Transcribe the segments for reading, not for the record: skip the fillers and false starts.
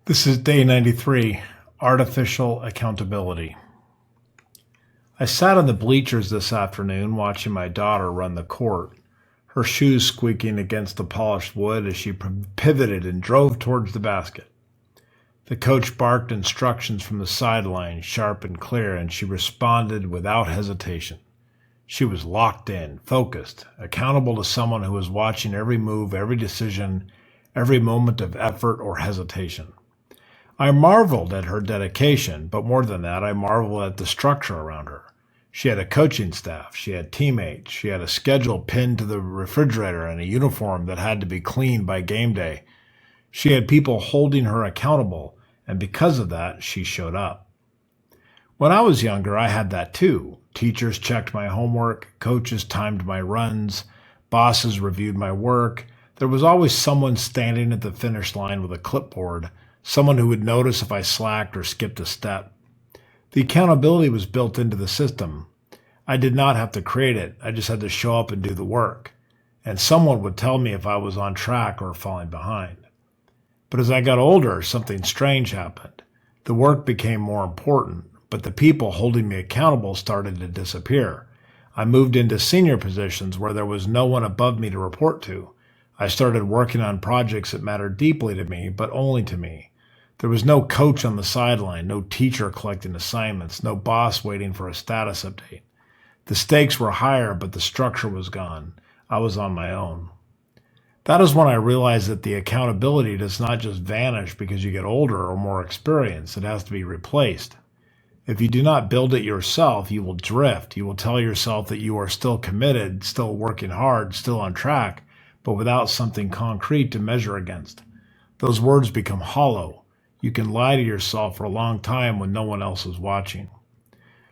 This is day 93, Artificial Accountability. I sat on the bleachers this afternoon watching my daughter run the court, her shoes squeaking against the polished wood as she pivoted and drove towards the basket. The coach barked instructions from the sideline, sharp and clear, and she responded without hesitation. She was locked in, focused, accountable to someone who was watching every move, every decision, every moment of effort or hesitation. I marveled at her dedication, but more than that, I marveled at the structure around her. She had a coaching staff, she had teammates, she had a schedule pinned to the refrigerator and a uniform that had to be cleaned by game day. She had people holding her accountable, and because of that, she showed up. When I was younger, I had that too. Teachers checked my homework, coaches timed my runs, bosses reviewed my work. There was always someone standing at the finish line with a clipboard, someone who would notice if I slacked or skipped a step. The accountability was built into the system. I did not have to create it. I just had to show up and do the work. And someone would tell me if I was on track or falling behind. But as I got older, something strange happened. The work became more important, but the people holding me accountable started to disappear. I moved into senior positions where there was no one above me to report to. I started working on projects that mattered deeply to me, but only to me. There was no coach on the sideline, no teacher collecting assignments, no boss waiting for a status update. The stakes were higher, but the structure was gone. I was on my own. That is when I realized that the accountability does not just vanish because you get older or more experienced. It has to be replaced. If you do not build it yourself, you will drift. You will tell yourself that you are still committed, still working hard, still on track, but without something concrete to measure against. Those words become hollow. You can lie to yourself for a long time when no one else is watching.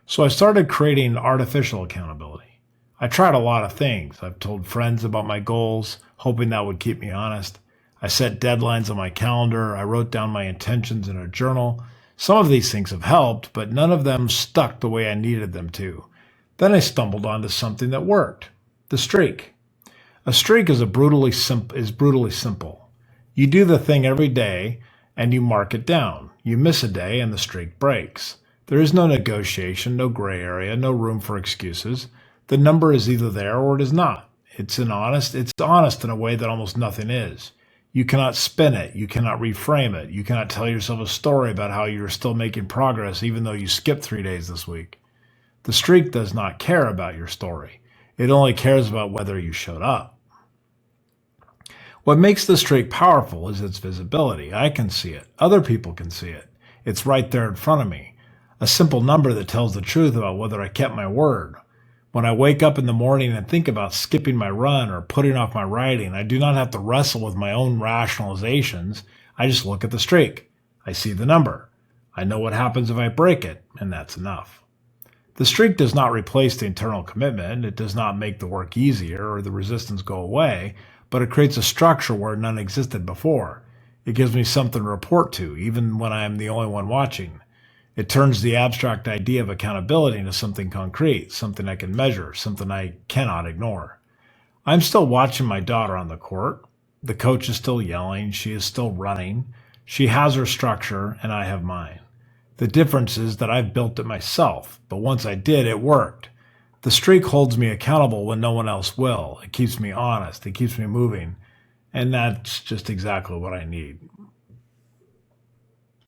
So I started creating artificial accountability. I tried a lot of things. I've told friends about my goals, hoping that would keep me honest. I set deadlines on my calendar. I wrote down my intentions in a journal. Some of these things have helped, but none of them stuck the way I needed them to. Then I stumbled onto something that worked. The streak. A streak is brutally simple. You do the thing every day, and you mark it down. You miss a day and the streak breaks. There is no negotiation, no gray area, no room for excuses. The number is either there or it is not. It's honest in a way that almost nothing is. You cannot spin it. You cannot reframe it. You cannot tell yourself a story about how you're still making progress even though you skipped 3 days this week. The streak does not care about your story. It only cares about whether you showed up. What makes the streak powerful is its visibility. I can see it. Other people can see it. It's right there in front of me. A simple number that tells the truth about whether I kept my word. When I wake up in the morning and think about skipping my run or putting off my writing, I do not have to wrestle with my own rationalizations. I just look at the streak. I see the number. I know what happens if I break it, and that's enough. The streak does not replace the internal commitment. It does not make the work easier or the resistance go away, but it creates a structure where none existed before. It gives me something to report to, even when I am the only one watching. It turns the abstract idea of accountability into something concrete, something I can measure, something I cannot ignore. I'm still watching my daughter on the court. The coach is still yelling. She is still running. She has her structure, and I have mine. The difference is that I've built it myself, but once I did, it worked. The streak holds me accountable when no one else will. It keeps me honest. It keeps me moving. And that's just exactly what I need.